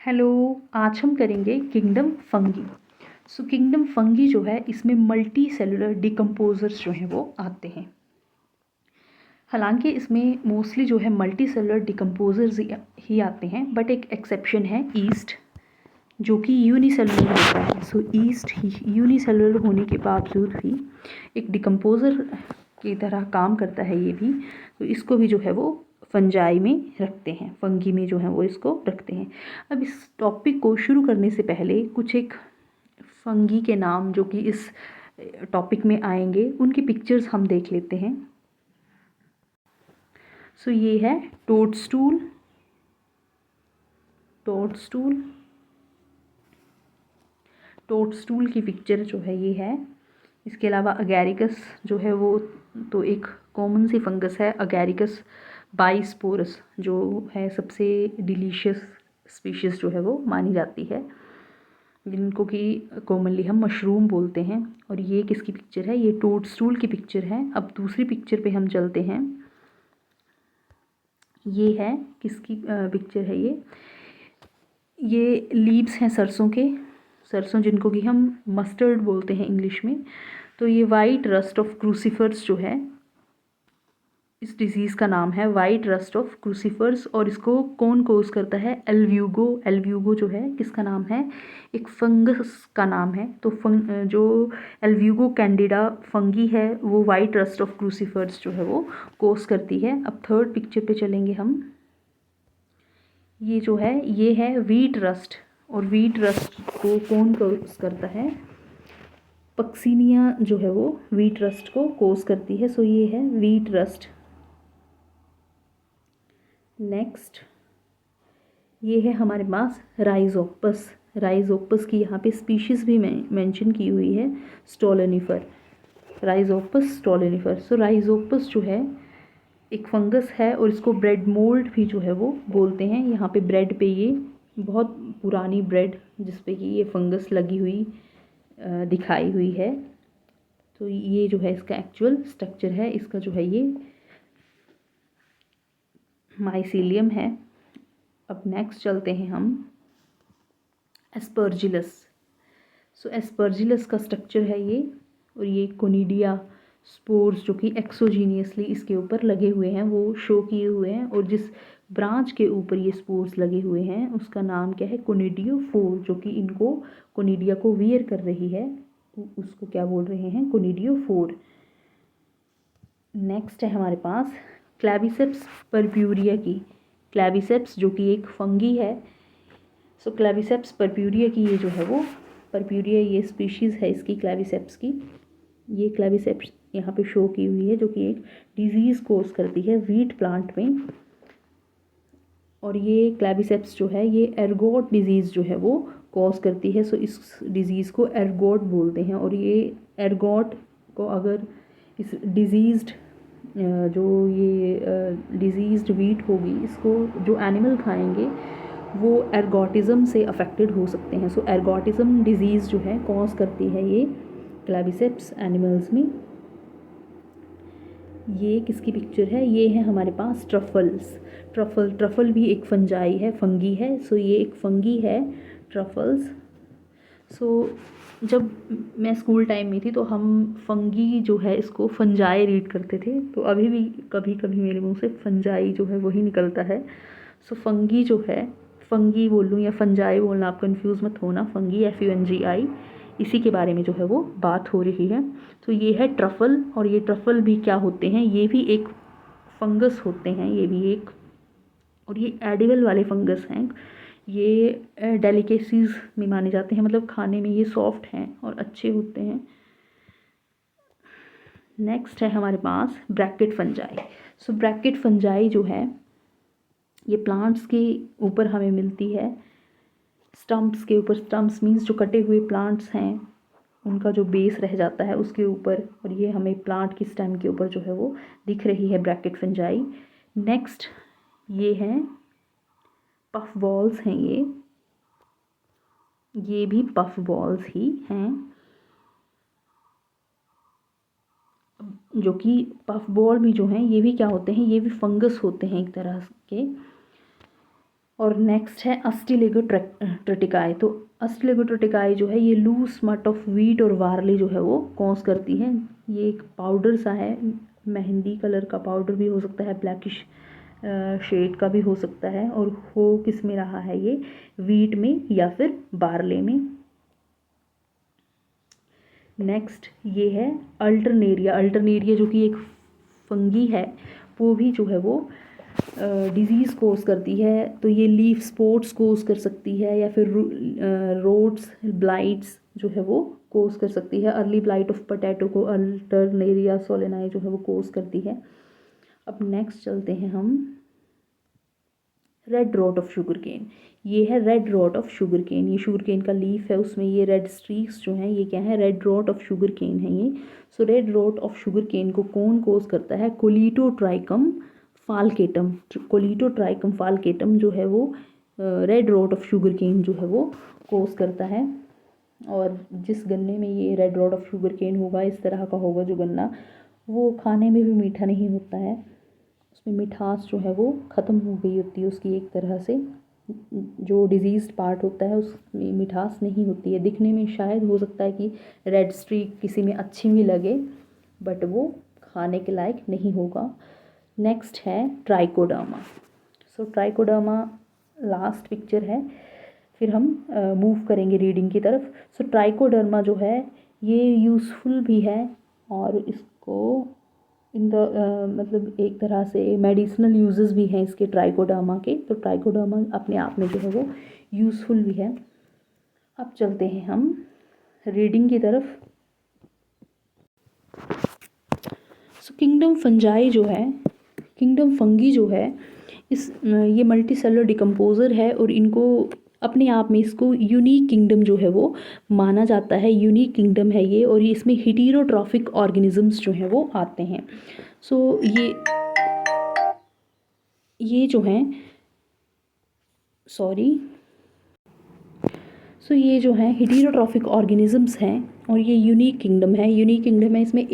Hello. आज हम करेंगे किंगडम फंगी। किंगडम फंगी जो है इसमें मल्टी सेलुलर डिकम्पोजर्स जो हैं वो आते हैं। हालांकि इसमें मोस्टली जो है मल्टी सेलुलर डिकम्पोजर्स ही आते हैं, बट एक एक्सेप्शन है ईस्ट, जो कि यूनिसेलुलर होता है। ईस्ट यूनिसेलुलर होने के बावजूद भी एक डिकम्पोजर की तरह काम करता है ये भी। तो इसको भी जो है वो फंजाई में रखते हैं, फंगी में जो है वो इसको रखते हैं। अब इस टॉपिक को शुरू करने से पहले कुछ एक फंगी के नाम जो कि इस टॉपिक में आएंगे उनकी पिक्चर्स हम देख लेते हैं। ये है टोडस्टूल। टोडस्टूल की पिक्चर जो है ये है। इसके अलावा अगैरिकस जो है वो तो एक कॉमन सी फंगस है, अगैरिकस बाइस्पोरस, जो है सबसे डिलीशियस स्पीशीज़ जो है वो मानी जाती है, जिनको कि कॉमनली हम मशरूम बोलते हैं। और ये किसकी पिक्चर है? ये टोडस्टूल की पिक्चर है। अब दूसरी पिक्चर पे हम चलते हैं। ये है किसकी पिक्चर है? ये लीव्स हैं सरसों के, सरसों जिनको कि हम मस्टर्ड बोलते हैं इंग्लिश में। तो ये वाइट रस्ट ऑफ क्रूसीफर्स जो है, इस डिजीज़ का नाम है वाइट रस्ट ऑफ क्रूसीफर्स। और इसको कौन कोज करता है? एल्व्यूगो। एल्व्यूगो जो है किसका नाम है? एक फंगस का नाम है। तो जो एल्व्यूगो कैंडिडा फंगी है वो वाइट रस्ट ऑफ क्रूसीफर्स जो है वो कोज करती है। अब थर्ड पिक्चर पे चलेंगे हम। ये जो है ये है वीट रस्ट, और वीट रस्ट को कौन कोज करता है? पक्सीनिया जो है वो वीट रस्ट को कोज करती है। ये है वीट रस्ट। नेक्स्ट ये है हमारे पास राइजोपस। राइजोपस की यहाँ पे स्पीशीज़ भी मेंशन की हुई है, स्टोलेनिफर। राइजोपस स्टोलेनिफर। राइजोपस जो है एक फंगस है, और इसको ब्रेड मोल्ड भी जो है वो बोलते हैं। यहाँ पे ब्रेड पे ये बहुत पुरानी ब्रेड जिस पे कि ये फंगस लगी हुई दिखाई हुई है। तो ये जो है इसका एक्चुअल स्ट्रक्चर है। इसका जो है ये माइसीलियम है। अब नेक्स्ट चलते हैं हम एस्परजिलस। एस्परजिलस का स्ट्रक्चर है ये, और ये कोनिडिया स्पोर्स जो कि एक्सोजीनियसली इसके ऊपर लगे हुए हैं वो शो किए हुए हैं। और जिस ब्रांच के ऊपर ये स्पोर्स लगे हुए हैं उसका नाम क्या है? कोनिडियोफोर, जो कि इनको कोनिडिया को वियर कर रही है, उसको क्या बोल रहे हैं? कोनिडियोफोर। नेक्स्ट है हमारे पास क्लैविसेप्स परप्यूरिया की। क्लैविसेप्स जो कि एक फंगी है। क्लैविसेप्स परप्यूरिया की ये जो है वो परप्यूरिया ये स्पीशीज़ है इसकी क्लैविसेप्स की। ये क्लैविसेप्स यहाँ पे शो की हुई है, जो कि एक डिजीज़ कोज करती है वीट प्लांट में। और ये क्लैविसेप्स जो है ये एर्गोट डिजीज़ जो है वो कॉज करती है। इस डिज़ीज़ को एर्गोट बोलते हैं। और ये एर्गोट को अगर इस डिजीज़्ड जो ये डिजीज़्ड वीट होगी, इसको जो एनिमल खाएंगे वो एर्गोटिज़म से अफेक्टेड हो सकते हैं। एर्गोटिज़म डिजीज़ जो है कॉज करती है ये क्लैविसेप्स एनिमल्स में। ये किसकी पिक्चर है? ये है हमारे पास ट्रफल्स। ट्रफल भी एक फंजाई है, फंगी है। ये एक फंगी है ट्रफल्स। जब मैं स्कूल टाइम में थी तो हम फंगी जो है इसको फंजाई रीड करते थे, तो अभी भी कभी कभी मेरे मुंह से फंजाई जो है वही निकलता है। फंगी जो है, फंगी बोल लूँ या फंजाई बोलना, आप कंफ्यूज मत होना। फंगी FUNGI, इसी के बारे में जो है वो बात हो रही है। ये है ट्रफल। और ये ट्रफल भी क्या होते हैं? ये भी एक फंगस होते हैं, ये भी एक, और ये एडिबल वाले फंगस हैं। ये डेलिकेसीज में माने जाते हैं, मतलब खाने में ये सॉफ्ट हैं और अच्छे होते हैं। नेक्स्ट है हमारे पास ब्रैकेट फंजाई। ब्रैकेट फंजाई जो है ये प्लांट्स के ऊपर हमें मिलती है, स्टम्प्स के ऊपर। स्टम्प्स मीन्स जो कटे हुए प्लांट्स हैं उनका जो बेस रह जाता है उसके ऊपर, और ये हमें प्लांट की स्टेम के ऊपर जो है वो दिख रही है ब्रैकेट फंजाई। नेक्स्ट ये हैं पफ बॉल्स हैं, ये भी पफ बॉल्स ही हैं, जो कि पफ बॉल भी जो हैं ये भी क्या होते हैं? ये भी फंगस होते हैं एक तरह के। और नेक्स्ट है अस्टिलेगोट्रेटिकाई। तो अस्टिलेगोट्रेटिकाई जो है ये लूज स्मट ऑफ वीट और वार्ले जो है वो कॉज करती है। ये एक पाउडर सा है, मेहंदी कलर का पाउडर भी हो सकता है, ब्लैकिश शेड का भी हो सकता है। और हो किस में रहा है ये, वीट में या फिर बार्ले में। नेक्स्ट ये है अल्टरनेरिया। अल्टरनेरिया जो कि एक फंगी है, वो भी जो है वो डिजीज़ कोज करती है। तो ये लीफ स्पॉट्स कोज कर सकती है या फिर रोड्स ब्लाइट्स जो है वो कोज कर सकती है। अर्ली ब्लाइट ऑफ पोटैटो को अल्टरनेरिया सोलेनाई जो है वो कोज करती है। अब नेक्स्ट चलते हैं हम red rot of sugar cane. ये है red rot of sugar cane. ये शुगर केन का लीफ है, उसमें ये रेड स्ट्रीक्स जो हैं ये क्या है, red rot of sugar cane है ये। सो red rot of sugar cane को कौन कोज करता है, कोलिटोट्राइकम फाल्केटम। कोलिटोट्राइकम फाल्केटम जो है वो red rot of sugar cane जो है वो कोज करता है। और जिस गन्ने में ये red rot of sugar cane होगा, इस तरह का होगा जो गन्ना, वो खाने में भी मीठा नहीं होता है, उसमें मिठास जो है वो ख़त्म हो गई होती है उसकी। एक तरह से जो डिजीज़ पार्ट होता है उसमें मिठास नहीं होती है। दिखने में शायद हो सकता है कि रेड स्ट्रीक किसी में अच्छी भी लगे, बट वो खाने के लायक नहीं होगा। नेक्स्ट है ट्राइकोडर्मा। सो ट्राइकोडर्मा लास्ट पिक्चर है, फिर हम मूव करेंगे रीडिंग की तरफ। सो ट्राइकोडर्मा जो है ये यूज़फुल भी है और इसको इन द मतलब एक तरह से मेडिसिनल यूजेस भी हैं इसके ट्राइकोडर्मा के। तो ट्राइकोडर्मा अपने आप में जो है वो यूज़फुल भी है। अब चलते हैं हम रीडिंग की तरफ। सो किंगडम फंजाई जो है, किंगडम फंगी जो है, ये मल्टी सेलुलर डिकम्पोजर है और इनको अपने आप में इसको यूनिक किंगडम जो है वो माना जाता है। यूनिक किंगडम है ये, और इसमें हेटेरोट्रॉफिक ऑर्गेनिजम्स जो हैं वो आते हैं। सो ये जो हैं ये जो हैं हेटेरोट्रॉफिक ऑर्गेनिजम्स हैं और ये यूनिक किंगडम है। यूनिक किंगडम है, इसमें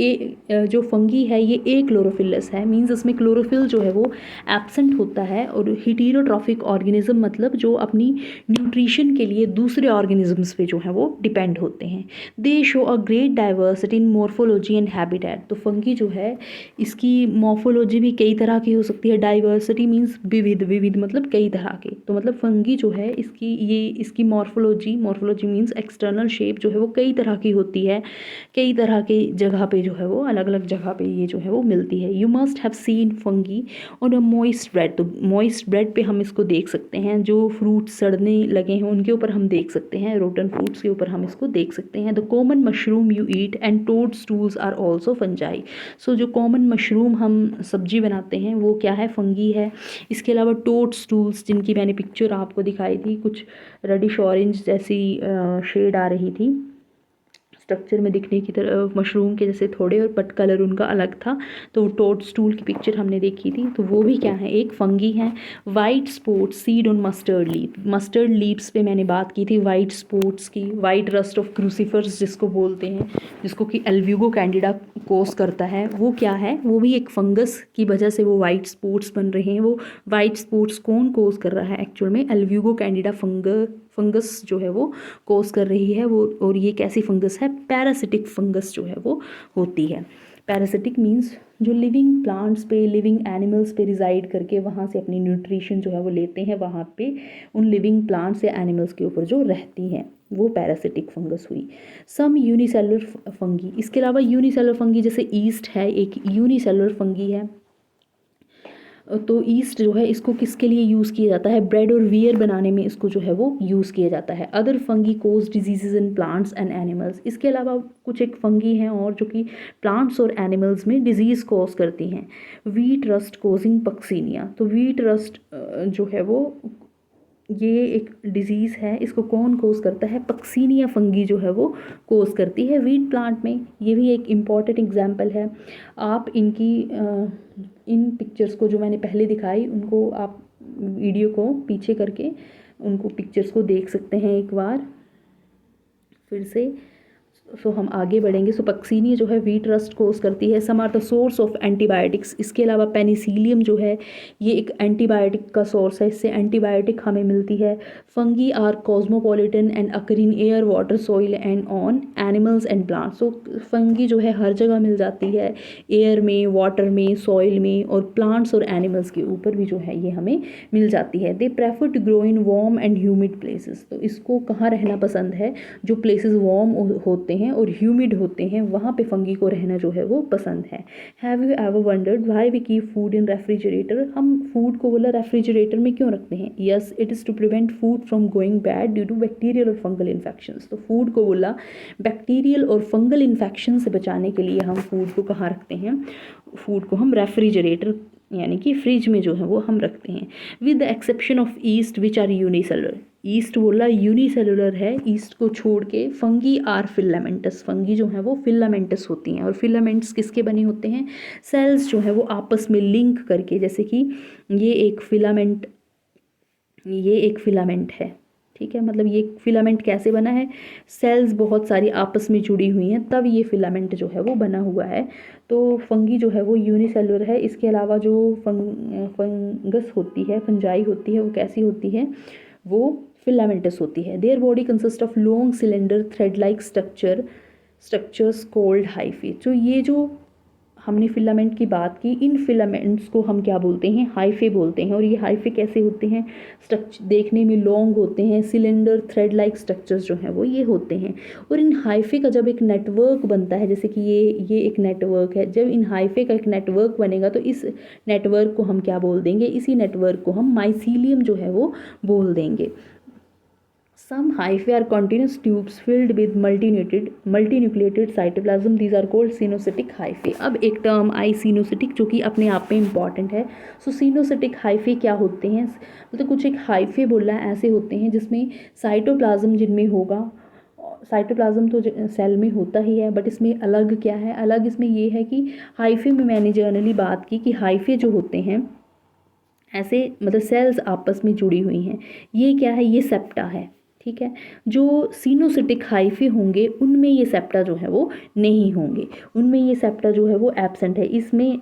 जो फंगी है ये ए क्लोरोफिलस है, मींस इसमें क्लोरोफिल जो है वो एब्सेंट होता है। और हेटेरोट्रॉफिक ऑर्गेनिज्म मतलब जो अपनी न्यूट्रिशन के लिए दूसरे ऑर्गेनिजम्स पे जो है वो डिपेंड होते हैं। दे show a great diversity in morphology and habitat. तो फंगी जो है इसकी मॉर्फोलॉजी भी कई तरह की हो सकती है। डाइवर्सिटी मीन्स विविध, विविध मतलब कई तरह के। तो मतलब फंगी जो है इसकी मॉर्फोलॉजी मीन्स एक्सटर्नल शेप जो है वो कई तरह की होती है। कई तरह के जगह पे जो है वो अलग अलग जगह पे ये जो है वो मिलती है। You must have seen fungi on a moist bread. तो मॉइस्ट ब्रेड पे हम इसको देख सकते हैं, जो फ्रूट सड़ने लगे हैं उनके ऊपर हम देख सकते हैं, रोटन फ्रूट्स के ऊपर हम इसको देख सकते हैं। The common mushroom you eat and toad stools are also fungi. सो जो कॉमन मशरूम हम सब्जी बनाते हैं वो क्या है, फंगी है। इसके अलावा टोड स्टूल्स जिनकी मैंने पिक्चर आपको दिखाई थी, कुछ रेडिश ऑरेंज जैसी शेड आ रही थी स्ट्रक्चर में दिखने की तरह, मशरूम के जैसे थोड़े, और बट कलर उनका अलग था। तो टोड स्टूल की पिक्चर हमने देखी थी, तो वो भी क्या है, एक फंगी है। White spot seed on mustard leaf. Mustard leaves पे मैंने बात की थी वाइट स्पॉट्स की। वाइट रस्ट ऑफ क्रूसीफर्स जिसको बोलते हैं, जिसको कि एल्व्यूगो कैंडिडा कोस करता है, वो क्या है, वो भी एक फंगस की वजह से वो वाइट स्पॉट्स बन रहे हैं। वो वाइट स्पॉट्स कौन कोस कर रहा है एक्चुअल में, एल्व्यूगो कैंडिडा फंगस जो है वो कोस कर रही है वो। और ये कैसी फंगस है, पैरासिटिक फंगस जो है वो होती है। पैरासिटिक मीन्स जो लिविंग प्लांट्स पे, लिविंग एनिमल्स पे रिजाइड करके वहाँ से अपनी न्यूट्रिशन जो है वो लेते हैं, वहाँ पे उन लिविंग प्लांट्स या एनिमल्स के ऊपर जो रहती हैं, वो पैरासिटिक फंगस हुई। सम यूनिसेलुलर फंगी। इसके अलावा यूनिसेलुलर फंगी जैसे ईस्ट है, एक यूनिसेलुलर फंगी है। तो ईस्ट जो है इसको किसके लिए यूज़ किया जाता है, ब्रेड और वियर बनाने में इसको जो है वो यूज़ किया जाता है। Other fungi cause diseases in plants and animals. इसके अलावा कुछ एक फंगी हैं और जो कि प्लांट्स और एनिमल्स में डिजीज़ कॉज करती हैं। Wheat rust causing Puccinia. तो वीट रस्ट जो है वो ये एक डिजीज़ है, इसको कौन कोज करता है, पक्सीनिया फंगी जो है वो कोज करती है वीट प्लांट में। ये भी एक इम्पॉर्टेंट एग्जाम्पल है। आप इन पिक्चर्स को जो मैंने पहले दिखाई उनको आप वीडियो को पीछे करके उनको पिक्चर्स को देख सकते हैं एक बार फिर से। सो हम आगे बढ़ेंगे। सो पक्सीनिया जो है वीट रस्ट कोज करती है। Some are the source of antibiotics, इसके अलावा पेनिसिलियम जो है ये एक एंटीबायोटिक का सोर्स है, इससे एंटीबायोटिक हमें मिलती है। Fungi are cosmopolitan and occur in air water soil and on animals and plants. So fungi जो है हर जगह मिल जाती है, एयर में, वाटर में, सॉइल में, और प्लांट्स और एनिमल्स के ऊपर भी जो है ये हमें मिल जाती है। They prefer to grow in warm and humid places, तो इसको कहाँ रहना पसंद है, जो प्लेसेस वार्म होते हैं और ह्यूमिड होते हैं वहाँ पे फंगी को रहना जो है वो पसंद है। Have you ever wondered why we keep food in refrigerator, हम फूड को बोला रेफ्रिजरेटर में क्यों रखते हैं? Yes, it is to prevent food from going bad due to bacterial और फंगल इन्फेक्शंस। तो फूड को बोला बैक्टीरियल और फंगल इन्फेक्शन से बचाने के लिए हम फूड को कहाँ रखते हैं, फूड को हम रेफ्रिजरेटर यानी कि फ्रिज में जो है वो हम रखते हैं। With the exception of yeast which are unicellular, yeast बोला यूनिसेलुलर है, ईस्ट को छोड़ के फंगी आर फिलामेंटस, फंगी जो है वो फिलामेंटस होती हैं। और फिलामेंट्स किसके बने होते हैं? सेल्स जो है वो आपस में लिंक करके, जैसे कि ये एक फिलामेंट है, ठीक है, मतलब ये फिलामेंट कैसे बना है, सेल्स बहुत सारी आपस में जुड़ी हुई हैं तब ये फिलामेंट जो है वो बना हुआ है। तो फंगी जो है वो यूनिसेलुलर है। इसके अलावा जो फंगस होती है, फंजाई होती है, वो कैसी होती है, वो फिलामेंटस होती है। Their body consist of long cylinder thread like structures called hyphae. तो ये जो हमने फिलामेंट की बात की, इन फिलामेंट्स को हम क्या बोलते हैं? हाइफे बोलते हैं। और ये हाइफे कैसे होते हैं? स्ट्रक्चर देखने में लॉन्ग होते हैं, सिलेंडर थ्रेड लाइक स्ट्रक्चर्स जो हैं वो ये होते हैं। और इन हाइफे का जब एक नेटवर्क बनता है, जैसे कि ये एक नेटवर्क है, जब इन हाइफे का एक नेटवर्क बनेगा तो इस नेटवर्क को हम क्या बोल देंगे? इसी नेटवर्क को हम माइसीलियम जो है वो बोल देंगे। Some hyphae are continuous tubes filled with multinucleated cytoplasm. These are called सिनोसिटिक hyphae. अब एक टर्म आई सिनोसिटिक जो कि अपने आप में इम्पॉर्टेंट है। सो सिनोसिटिक hyphae क्या होते हैं? मतलब कुछ एक hyphae बोला ऐसे होते हैं जिसमें साइटोप्लाज्म जिनमें होगा, साइटोप्लाज्म तो सेल में होता ही है, बट इसमें अलग क्या है? अलग इसमें ये है कि हाइफे में मैंने जर्नली बात की कि हाइफे जो होते हैं ऐसे, मतलब सेल्स आपस में जुड़ी हुई हैं। ये क्या है? ये सेप्टा है, ठीक है। जो सिनोसिटिक हाइफे होंगे उनमें ये सेप्टा जो है वो नहीं होंगे, उनमें ये सेप्टा जो है वो एब्सेंट है। इसमें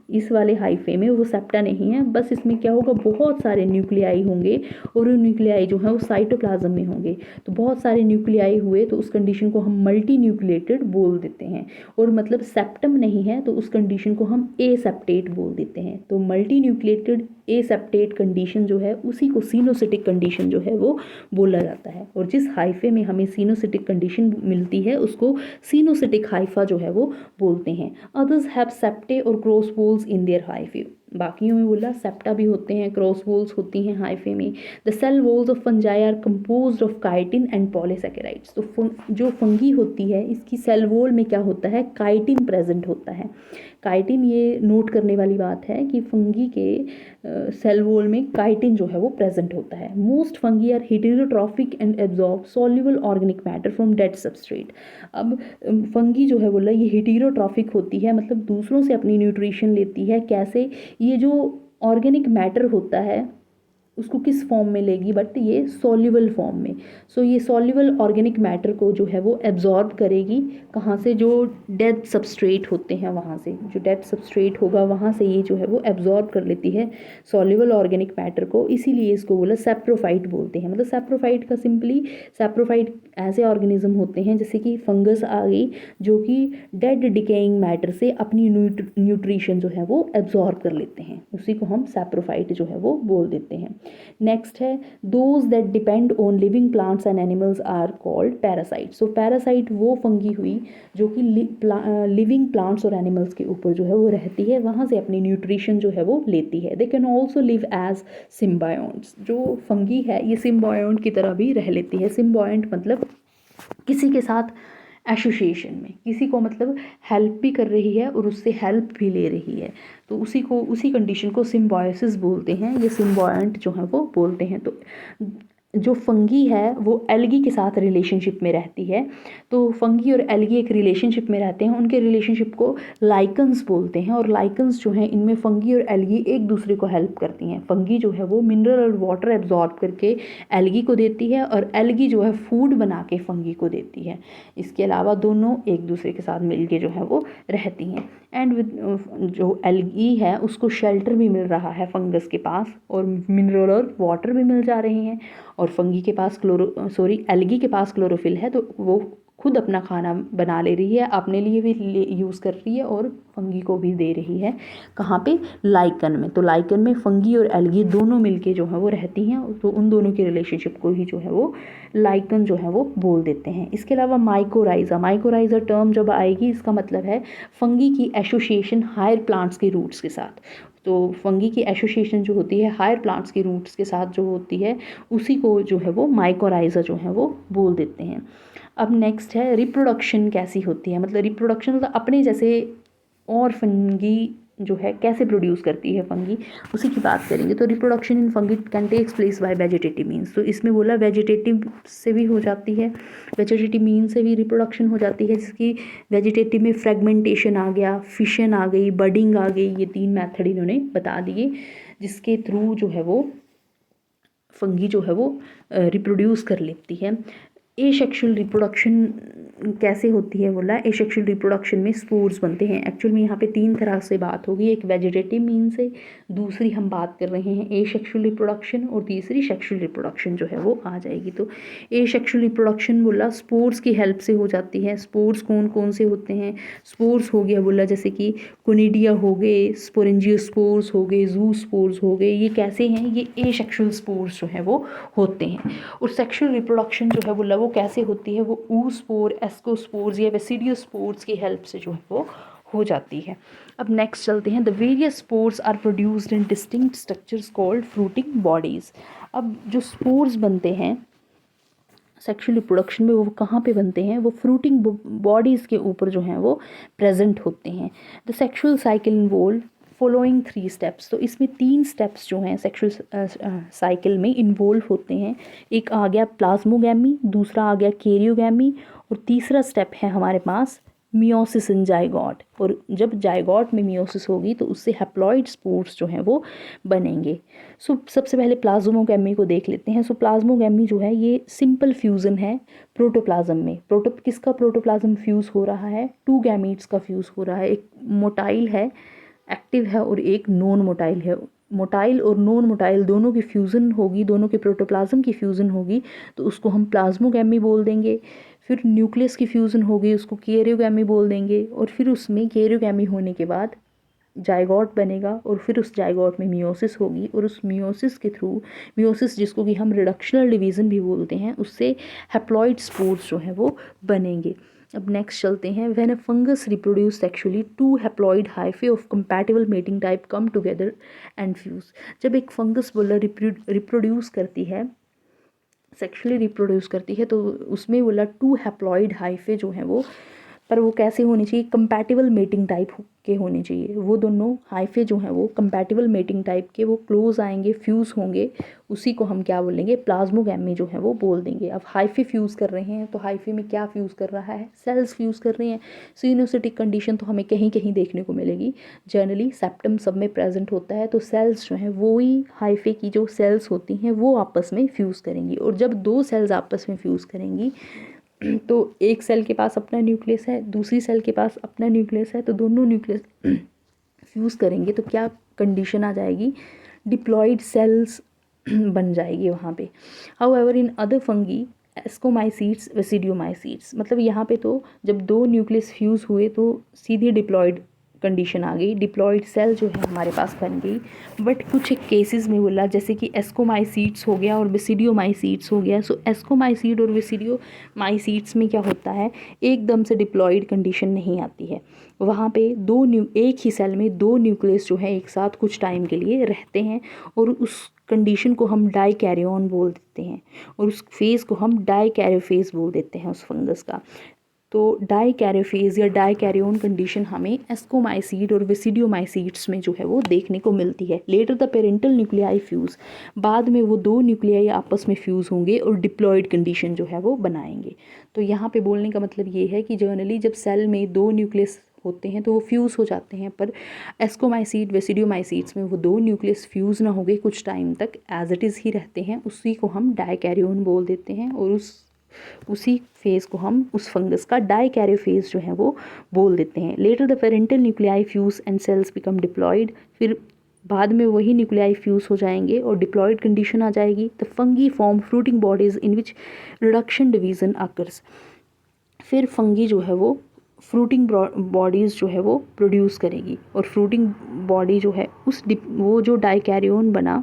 इस वाले हाइफे में वो सेप्टा नहीं है, बस इसमें क्या होगा? बहुत सारे न्यूक्लियाई होंगे और वो न्यूक्लियाई जो है वो साइटोप्लाज्म में होंगे। तो बहुत सारे न्यूक्लियाई हुए तो उस कंडीशन को हम मल्टी न्यूक्लिएटेड बोल देते हैं। और मतलब सेप्टम नहीं है तो उस कंडीशन को हम एसेप्टेट बोल देते हैं। तो मल्टी न्यूक्लिएटेड एसेप्टेट कंडीशन जो है उसी को सिनोसिटिक कंडीशन जो है वो बोला जाता है। और जिस हाइफे में हमें सिनोसिटिक कंडीशन मिलती है उसको सिनोसिटिक हाइफा जो है वो बोलते हैं। अदर्स हैव सेप्टे और cross walls in their hyphae, बाकियों में बोला सेप्टा भी होते हैं, क्रॉस वॉल्स होती हैं हाइफे में। The cell walls of fungi are composed of chitin and polysaccharides. तो जो फंगी होती है इसकी सेल वॉल में क्या होता है? काइटिन प्रेजेंट होता है। काइटिन, ये नोट करने वाली बात है कि फंगी के सेल वॉल में काइटिन जो है वो प्रेजेंट होता है। Most fungi are heterotrophic and absorb soluble organic matter from dead substrate. अब फंगी जो है बोला ये हेटेरोट्रॉफिक होती है, मतलब दूसरों से अपनी न्यूट्रिशन लेती है। कैसे? ये जो ऑर्गेनिक मैटर होता है उसको किस फॉर्म में लेगी? बट ये सॉल्युबल फॉर्म में। सो ये सॉल्युबल ऑर्गेनिक मैटर को जो है वो एब्जॉर्ब करेगी। कहाँ से? जो डेड सबस्ट्रेट होते हैं वहाँ से, जो डेड सबस्ट्रेट होगा वहाँ से ये जो है वो एब्जॉर्ब कर लेती है सॉल्युबल ऑर्गेनिक मैटर को। इसीलिए इसको बोला सैप्रोफाइट बोलते हैं। मतलब सैप्रोफाइट का सिंपली, सैप्रोफाइट ऐसे ऑर्गेनिज्म होते हैं जैसे कि फंगस आ गई जो कि डेड डिकेइंग मैटर से अपनी न्यूट्रिशन जो है वो एब्जॉर्ब कर लेते हैं, उसी को हम सैप्रोफाइट जो है वो बोल देते हैं। नेक्स्ट है those that depend on living plants and animals are called parasite. So parasite वो फंगी हुई जो कि लिविंग प्लांट्स और एनिमल्स के ऊपर जो है वो रहती है, वहाँ से अपनी न्यूट्रिशन जो है वो लेती है। They can also live as symbionts. जो फंगी है ये सिम्बायोन्ट की तरह भी रह लेती है। सिम्बायोन्ट मतलब किसी के साथ एसोसिएशन में, किसी को मतलब हेल्प भी कर रही है और उससे हेल्प भी ले रही है, तो उसी कंडीशन को सिम्बायोसिस बोलते हैं, ये सिम्बायोंट जो है वो बोलते हैं। तो जो फंगी है वो एल्गी के साथ रिलेशनशिप में रहती है। तो फंगी और एल्गी एक रिलेशनशिप में रहते हैं, उनके रिलेशनशिप को लाइकन्स बोलते हैं। और लाइकन्स जो हैं इनमें फंगी और एल्गी एक दूसरे को हेल्प करती हैं। फंगी जो है वो मिनरल और वाटर एब्जॉर्ब करके एल्गी को देती है, और एल्गी जो है फूड बना के फंगी को देती है। इसके अलावा दोनों एक दूसरे के साथ मिलके जो है वो रहती हैं। एंड विद जो एल्गी है उसको शेल्टर भी मिल रहा है फंगस के पास, और मिनरल और वाटर भी मिल जा रहे हैं। और फंगी के पास एल्गी के पास क्लोरोफिल है, तो वो खुद अपना खाना बना ले रही है, अपने लिए भी यूज़ कर रही है और फंगी को भी दे रही है। कहाँ पे? लाइकन में। तो लाइकन में फंगी और एल्गी दोनों मिलके जो है वो रहती हैं, तो उन दोनों के रिलेशनशिप को ही जो है वो लाइकन जो है वो बोल देते हैं। इसके अलावा माइकोराइजा टर्म जब आएगी, इसका मतलब है फंगी की एसोसिएशन हायर प्लांट्स के रूट्स के साथ। तो फंगी की एसोसिएशन जो होती है हायर प्लांट्स के रूट्स के साथ जो होती है, उसी को जो है वो माइकोराइजा जो है वो बोल देते हैं। अब नेक्स्ट है रिप्रोडक्शन कैसी होती है, मतलब रिप्रोडक्शन मतलब अपने जैसे और फंगी जो है कैसे प्रोड्यूस करती है फंगी, उसी की बात करेंगे। तो reproduction in fungi can takes place by vegetative means. तो इसमें बोला वेजिटेटिव से भी हो जाती है, वेजिटेटिव मीन से भी रिप्रोडक्शन हो जाती है, जिसकी वेजिटेटिव में फ्रेगमेंटेशन आ गया, फिशन आ गई, बडिंग आ गई, ये 3 मेथड इन्होंने बता दिए, जिसके थ्रू जो है वो फंगी जो है वो रिप्रोड्यूस कर लेती है। एसेक्सुअल रिप्रोडक्शन कैसे होती है बोला, एसेक्सुअल रिप्रोडक्शन में स्पोर्स बनते हैं। एक्चुअल में यहाँ पे 3 तरह से बात होगी, एक वेजिटेटिव मीन से, दूसरी हम बात कर रहे हैं एसेक्सुअल रिप्रोडक्शन, और तीसरी सेक्सुअल रिप्रोडक्शन जो है वो आ जाएगी। तो एसेक्सुअल रिप्रोडक्शन बोला स्पोर्स की हेल्प से हो जाती है। स्पोर्स कौन कौन से होते हैं? स्पोर्स हो गया बोला जैसे कि कोनिडिया हो गए, स्पोरेंजियोस्पोर्स हो गए, ज़ूस्पोर्स हो गए, ये कैसे हैं? ये एसेक्सुअल स्पोर्स जो है वो होते हैं। और सेक्सुअल रिप्रोडक्शन जो है बोला वो कैसे होती है? वो oospore, एस्कोस्पोर्स या वेसिडियोस्पोर्स की हेल्प से जो है वो हो जाती है। अब नेक्स्ट चलते हैं। The various spores are produced in distinct structures called fruiting bodies. अब जो स्पोर्स बनते हैं सेक्सुअल रिप्रोडक्शन में, वो कहाँ पे बनते हैं? वो फ्रूटिंग बॉडीज़ के ऊपर जो हैं वो प्रेजेंट होते हैं। The sexual cycle involve following 3 steps. तो इसमें 3 स्टेप्स जो हैं सेक्सुअल साइकिल में इन्वॉल्व होते हैं। एक आ गया प्लाज्मोगैमी, दूसरा आ गया कैरियोगैमी, और तीसरा स्टेप है हमारे पास मियोसिस इन जाइगोट। और जब जाइगोट में मियोसिस होगी तो उससे हैप्लॉइड स्पोर्स जो हैं वो बनेंगे। सबसे पहले प्लाज्मोगैमी को देख लेते हैं। प्लाज्मोगैमी जो है ये सिंपल फ्यूज़न है प्रोटोप्लाज्म में। किसका प्रोटोप्लाज्म फ्यूज़ हो रहा है? 2 गैमीट्स का फ्यूज़ हो रहा है। एक मोटाइल है, एक्टिव है, और एक नॉन मोटाइल है। मोटाइल और नॉन मोटाइल दोनों की फ्यूज़न होगी, दोनों के प्रोटोप्लाज्म की फ्यूज़न होगी, तो उसको हम प्लाज्मोगैमी बोल देंगे। फिर न्यूक्लियस की फ्यूज़न होगी, उसको कैरियोगैमी बोल देंगे। और फिर उसमें कैरियोगैमी होने के बाद जाइगोट बनेगा, और फिर उस जाइगोट में मियोसिस होगी, और उस मियोसिस के थ्रू, मियोसिस जिसको कि हम रिडक्शनल डिवीज़न भी बोलते हैं, उससे हैप्लॉइड स्पोर्स जो हैं वो बनेंगे। अब नेक्स्ट चलते हैं। When a fungus reproduce sexually 2 haploid hyphae of compatible mating type come together and fuse. जब एक फंगस बोला रिप्रोड्यूस करती है, सेक्सुअली रिप्रोड्यूस करती है, तो उसमें बोला 2 हैप्लॉइड हाइफे जो हैं वो, पर वो कैसे होने चाहिए? कंपैटिबल मेटिंग टाइप के होने चाहिए। वो दोनों हाइफे जो हैं वो कंपैटिबल मेटिंग टाइप के, वो क्लोज आएंगे, फ्यूज़ होंगे, उसी को हम क्या बोलेंगे? प्लाज्मोगैमी जो है वो बोल देंगे। अब हाइफे फ्यूज़ कर रहे हैं, तो हाइफे में क्या फ्यूज़ कर रहा है? सेल्स फ्यूज़ कर रहे हैं। सिनोसिटिक कंडीशन तो हमें कहीं कहीं देखने को मिलेगी, जनरली सेप्टम सब में प्रेजेंट होता है। तो सेल्स जो हैं वो ही हाइफे की जो सेल्स होती हैं वो आपस में फ्यूज़ करेंगी। और जब 2 सेल्स आपस में फ्यूज़ करेंगी, तो एक सेल के पास अपना न्यूक्लियस है, दूसरी सेल के पास अपना न्यूक्लियस है, तो दोनों न्यूक्लियस फ्यूज़ करेंगे, तो क्या कंडीशन आ जाएगी? डिप्लॉइड सेल्स बन जाएगी वहाँ पे। However in other fungi ascomycetes, basidiomycetes, मतलब यहाँ पे तो जब 2 न्यूक्लियस फ्यूज़ हुए तो सीधी डिप्लॉइड कंडीशन आ गई, डिप्लॉइड सेल जो है हमारे पास बन गई। बट कुछ एक केसेस में बोला, जैसे कि एस्कोमाइसीट्स हो गया और वेसिडियोमाइसीट्स हो गया। सो एस्कोमाइसीट और वेसिडियोमाइसीट्स में क्या होता है? एकदम से डिप्लॉइड कंडीशन नहीं आती है। वहाँ पे एक ही सेल में 2 न्यूक्लियस जो है एक साथ कुछ टाइम के लिए रहते हैं, और उस कंडीशन को हम डाइकैरियोन बोल देते हैं, और उस फेज़ को हम डाइकैरियोफेज़ बोल देते हैं उस फंगस का। तो डाइकैरियोफेज या डाइकैरियोन कंडीशन हमें एस्कोमाइसीड और विसिडियोमाइसीड्स में जो है वो देखने को मिलती है। Later the parental nuclei fuse, बाद में वो दो न्यूक्लियाई आपस में फ्यूज़ होंगे और डिप्लॉयड कंडीशन जो है वो बनाएंगे। तो यहाँ पे बोलने का मतलब ये है कि जनरली जब सेल में दो न्यूक्लियस होते हैं तो वो फ्यूज़ हो जाते हैं, पर एस्कोमाइसीड विसिडियोमाइसीड्स में वो दो न्यूक्लियस फ्यूज़ ना हो गए, कुछ टाइम तक एज इट इज़ ही रहते हैं, उसी को हम डाइकैरियोन बोल देते हैं। और उसी फेज़ को हम उस फंगस का डाइकैरियोफेज जो है वो बोल देते हैं। Later the parental nuclei fuse and cells become diploid, फिर बाद में वही न्यूक्लियाई फ्यूज़ हो जाएंगे और डिप्लॉयड कंडीशन आ जाएगी। The fungi form fruiting bodies in which reduction division occurs, फिर फंगी जो है वो फ्रूटिंग बॉडीज़ जो है वो प्रोड्यूस करेगी, और फ्रूटिंग बॉडी जो है वो जो डाइकैरियोन बना,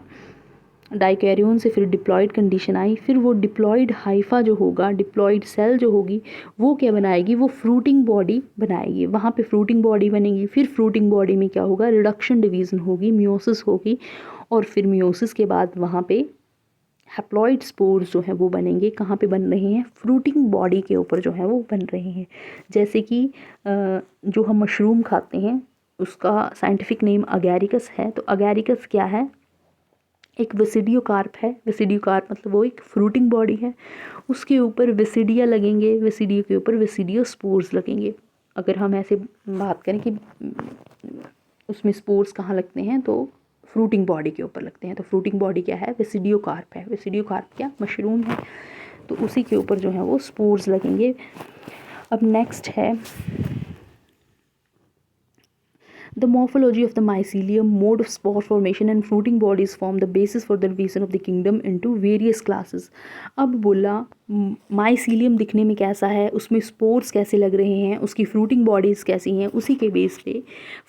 डाइकैरियोन से फिर डिप्लॉयड कंडीशन आई, फिर वो डिप्लॉयड हाइफा जो होगा, डिप्लॉयड सेल जो होगी वो क्या बनाएगी, वो फ्रूटिंग बॉडी बनाएगी। वहाँ पे फ्रूटिंग बॉडी बनेगी, फिर फ्रूटिंग बॉडी में क्या होगा, रिडक्शन डिवीज़न होगी, मियोसिस होगी, और फिर मियोसिस के बाद वहाँ पे हैप्लॉइड स्पोर्स जो है वो बनेंगे। कहाँ पे बन रहे हैं, फ्रूटिंग बॉडी के ऊपर जो है वो बन रहे हैं। जैसे कि जो हम मशरूम खाते हैं उसका साइंटिफिक नेम अगैरिकस है, तो अगैरिकस क्या है, एक विसिडियोकार्प है। विसिडियोकार्प मतलब वो एक फ्रूटिंग बॉडी है, उसके ऊपर विसिडिया लगेंगे, विसिडियो के ऊपर विसिडियो स्पोर्स लगेंगे। अगर हम ऐसे बात करें कि उसमें स्पोर्स कहाँ लगते हैं, तो फ्रूटिंग बॉडी के ऊपर लगते हैं। तो फ्रूटिंग बॉडी क्या है, विसिडियोकार्प है। विसिडियोकार्प क्या, मशरूम है, तो उसी के ऊपर जो है वो स्पोर्स लगेंगे। अब नेक्स्ट है the morphology of the mycelium, mode of spore formation and fruiting bodies form the basis for the division of the kingdom into various classes। अब बोला माइसीलियम दिखने में कैसा है, उसमें स्पोर्स कैसे लग रहे हैं, उसकी फ्रूटिंग बॉडीज़ कैसी हैं, उसी के बेस पे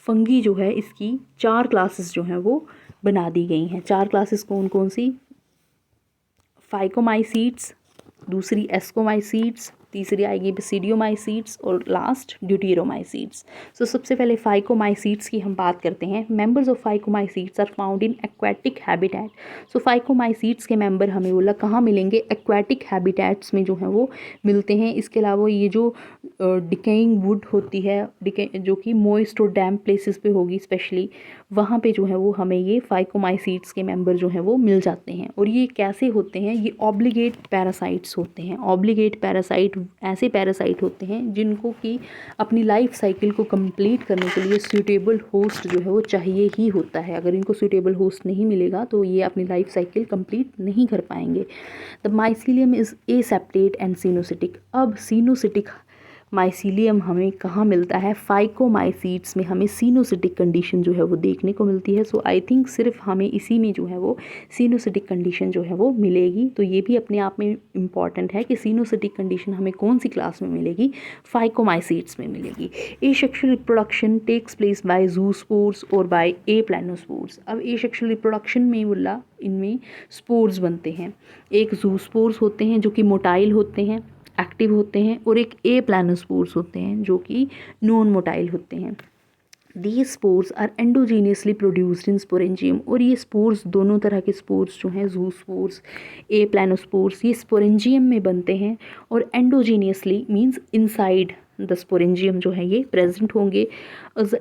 फंगी जो है इसकी 4 क्लासेस जो हैं वो बना दी गई हैं। 4 क्लासेस कौन कौन सी, फाइकोमाइसीड्स, दूसरी एस्कोमाइसीड्स, तीसरी आएगी बेसिडियोमाइसीड्स और लास्ट ड्यूटेरोमाइसीड्स। सो सबसे पहले फाइकोमाइसीड्स की हम बात करते हैं। Members of phycomycetes are found in aquatic habitat. So phycomycetes के मेंबर हमें बोला कहाँ मिलेंगे, एक्वेटिक हैबिटेट्स में जो है वो मिलते हैं। इसके अलावा ये जो डिकेइंग वुड होती है, जो कि मॉइस्ट और डैम्प प्लेसेस पे होगी स्पेशली, वहाँ पे जो है वो हमें ये फाइकोमाइसीड्स के मेंबर जो हैं वो मिल जाते हैं। और ये कैसे होते हैं, ये ऑब्लिगेट पैरासाइट्स होते हैं। ऑब्लिगेट पैरासाइट ऐसे पैरासाइट होते हैं जिनको कि अपनी लाइफ साइकिल को कंप्लीट करने के लिए सूटेबल होस्ट जो है वो चाहिए ही होता है। अगर इनको सूटेबल होस्ट नहीं मिलेगा तो ये अपनी लाइफ साइकिल कंप्लीट नहीं कर पाएंगे। The mycelium is aseptate and coenocytic. अब सिनोसिटिक माइसीलियम हमें कहाँ मिलता है, फाइकोमाइसीड्स में हमें सिनोसिटिक कंडीशन जो है वो देखने को मिलती है। सो आई थिंक सिर्फ हमें इसी में जो है वो सिनोसिटिक कंडीशन जो है वो मिलेगी। तो ये भी अपने आप में इम्पॉर्टेंट है कि सिनोसिटिक कंडीशन हमें कौन सी क्लास में मिलेगी, फाइकोमाइसीड्स में मिलेगी। Asexual reproduction takes place by zoospores और बाय एप्लानोस्पोर्स। अब एसेक्सुअल रिप्रोडक्शन में बोला इनमें स्पोर्स बनते हैं। एक जूस्पोर्स होते हैं जो कि मोटाइल होते हैं, एक्टिव होते हैं, और एक ए प्लानोस्पोर्स होते हैं जो कि नॉन मोटाइल होते हैं। These spores are endogenously produced in sporangium. और ये स्पोर्स दोनों तरह के स्पोर्स जो हैं, जू स्पोर्स, ए प्लानोस्पोर्स, ये स्पोरेंजियम में बनते हैं और endogenously means inside the sporangium जो है ये प्रेजेंट होंगे।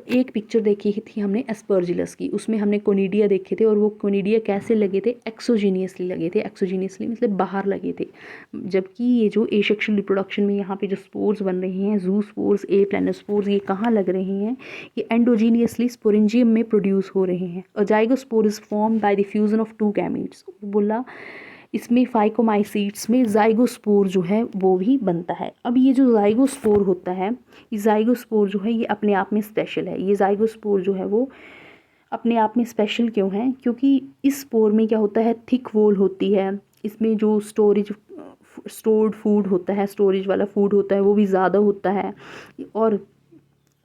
एक पिक्चर देखी थी हमने एस्परजिलस की, उसमें हमने कोनिडिया देखे थे और वो कोनिडिया कैसे लगे थे, एक्सोजीनियसली लगे थे। एक्सोजीनियसली मतलब बाहर लगे थे, जबकि ये जो एसेक्सुअल रिप्रोडक्शन में यहाँ पे जो स्पोर्स बन रहे हैं, जू स्पोर्स, ए प्लानोस्पोर्स, ये कहाँ लग रहे हैं, ये एंडोजीनियसली स्पोरेंजियम में प्रोड्यूस हो रहे हैं। A zygospore is form by the fusion of 2 gametes. बोला इसमें फाइकोमाइसीड्स में जाइगोस्पोर जो है वो भी बनता है। अब ये जो जाइगोस्पोर होता है, ये जाइगोस्पोर जो है ये अपने आप में स्पेशल है। ये जाइगोस्पोर जो है वो अपने आप में स्पेशल क्यों है, क्योंकि इस स्पोर में क्या होता है, थिक वॉल होती है, इसमें जो स्टोर्ड फूड होता है, स्टोरेज वाला फूड होता है वो भी ज़्यादा होता है। और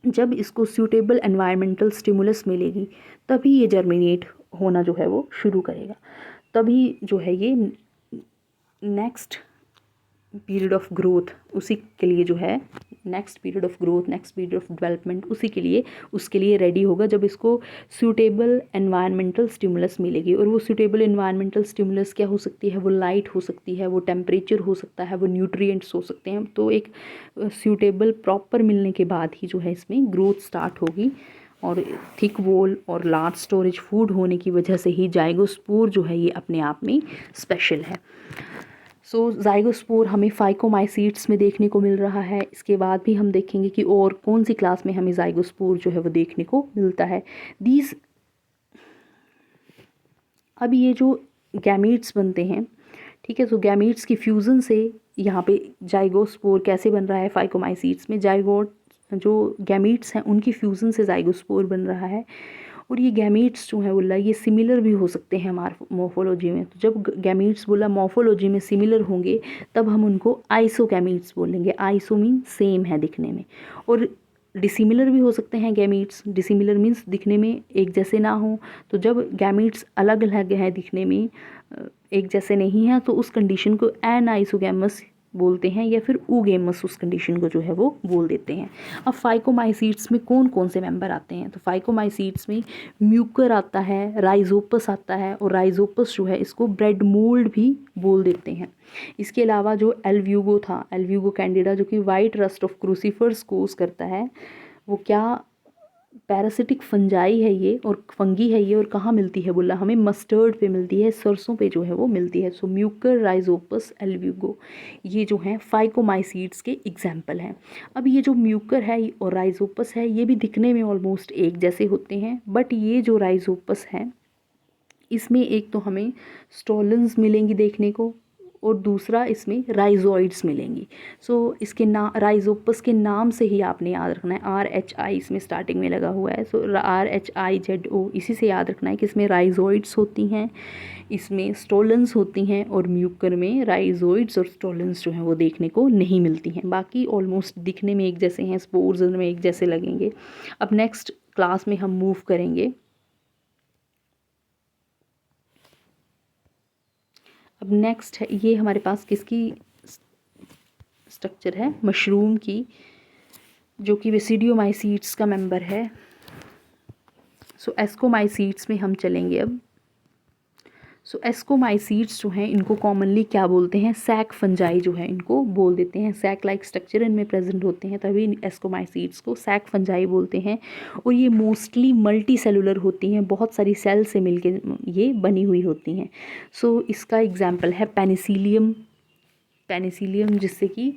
जब इसको सूटेबल एनवायरमेंटल स्टिमुलस मिलेगी तभी ये जर्मिनेट होना जो है वो शुरू करेगा, तभी जो है ये नेक्स्ट पीरियड ऑफ ग्रोथ, उसी के लिए जो है next period of growth, next period of development, उसी के लिए उसके लिए रेडी होगा जब इसको सूटेबल एनवायरमेंटल स्टिमुलस मिलेगी। और वो सूटेबल एनवायरमेंटल स्टिमुलस क्या हो सकती है, वो लाइट हो सकती है, वो टेम्परेचर हो सकता है, वो न्यूट्रिएंट्स हो सकते हैं। तो एक सूटेबल प्रॉपर मिलने के बाद ही जो है इसमें ग्रोथ स्टार्ट होगी। और थिक वॉल और लार्ज स्टोरेज फूड होने की वजह से ही जाइगोस्पोर जो है ये अपने आप में स्पेशल है। सो जाइगोस्पोर हमें फाइकोमाइसीट्स में देखने को मिल रहा है। इसके बाद भी हम देखेंगे कि और कौन सी क्लास में हमें जाइगोस्पोर जो है वो देखने को मिलता है। दीज अब ये जो गैमीट्स बनते हैं, ठीक है, तो गैमीट्स की फ्यूज़न से यहाँ पे जाइगोस्पोर कैसे बन रहा है फाइकोमाइसीट्स में, जाइगोट जो गैमीट्स हैं उनकी फ्यूज़न से जाइगोस्पोर बन रहा है। और ये गैमीट्स जो है बोला ये सिमिलर भी हो सकते हैं मॉर्फोलॉजी में। तो जब गैमीट्स बोला मॉर्फोलॉजी में सिमिलर होंगे तब हम उनको आइसोगैमीट्स बोलेंगे। आइसो मीन सेम है दिखने में, और डिसिमिलर भी हो सकते हैं गैमीट्स। डिसिमिलर मीन्स दिखने में एक जैसे ना हो। तो जब गैमीट्स अलग अलग हैं दिखने में, एक जैसे नहीं हैं, तो उस कंडीशन को एनाइसोगैमस बोलते हैं, या फिर ऊगेमस उस कंडीशन को जो है वो बोल देते हैं। अब फाइकोमाइसीट्स में कौन कौन से मेंबर आते हैं, तो फाइकोमाइसीट्स में म्यूकर आता है, राइजोपस आता है, और राइजोपस जो है इसको ब्रेड मोल्ड भी बोल देते हैं। इसके अलावा जो एल्व्यूगो था, एल्व्यूगो कैंडिडा, जो कि वाइट रस्ट ऑफ क्रूसीफर्स कोज करता है, वो क्या पैरासिटिक फंजाई है ये, और फंगी है ये, और कहाँ मिलती है बोला हमें मस्टर्ड पे मिलती है, सरसों पे जो है वो मिलती है। सो म्यूकर, राइजोपस, एल्व्यूगो ये जो हैं फाइकोमाइसीट्स के एग्जाम्पल हैं। अब ये जो म्यूकर है और राइजोपस है ये भी दिखने में ऑलमोस्ट एक जैसे होते हैं, बट ये जो राइजोपस है इसमें एक तो हमें स्टोलेंस मिलेंगी देखने को, और दूसरा इसमें राइजोइड्स मिलेंगी। सो इसके राइजोपस के नाम से ही आपने याद रखना है, RHI इसमें स्टार्टिंग में लगा हुआ है। सो RHIZO इसी से याद रखना है कि इसमें राइजोइड्स होती हैं, इसमें स्टोलेंस होती हैं, और म्यूकर में राइजोइड्स और स्टोलेंस जो हैं वो देखने को नहीं मिलती हैं। बाकी ऑलमोस्ट दिखने में एक जैसे हैं, स्पोर्स में एक जैसे लगेंगे। अब नेक्स्ट क्लास में हम मूव करेंगे। अब नेक्स्ट है ये हमारे पास किसकी स्ट्रक्चर है, मशरूम की, जो कि बेसिडियोमाइसीट्स का मेंबर है। सो एस्कोमाइसीट्स में हम चलेंगे अब। सो एस्कोमाइसीट्स जो हैं इनको कॉमनली क्या बोलते हैं, सैक फंजाई जो है इनको बोल देते हैं। सैक लाइक स्ट्रक्चर इनमें प्रेजेंट होते हैं, तभी एस्कोमाइसीट्स को सैक फंजाई बोलते हैं। और ये मोस्टली मल्टी सेलुलर होती हैं, बहुत सारी सेल से मिलके ये बनी हुई होती हैं। सो इसका एग्जाम्पल है पेनिसिलियम, पेनिसिलियम जिससे कि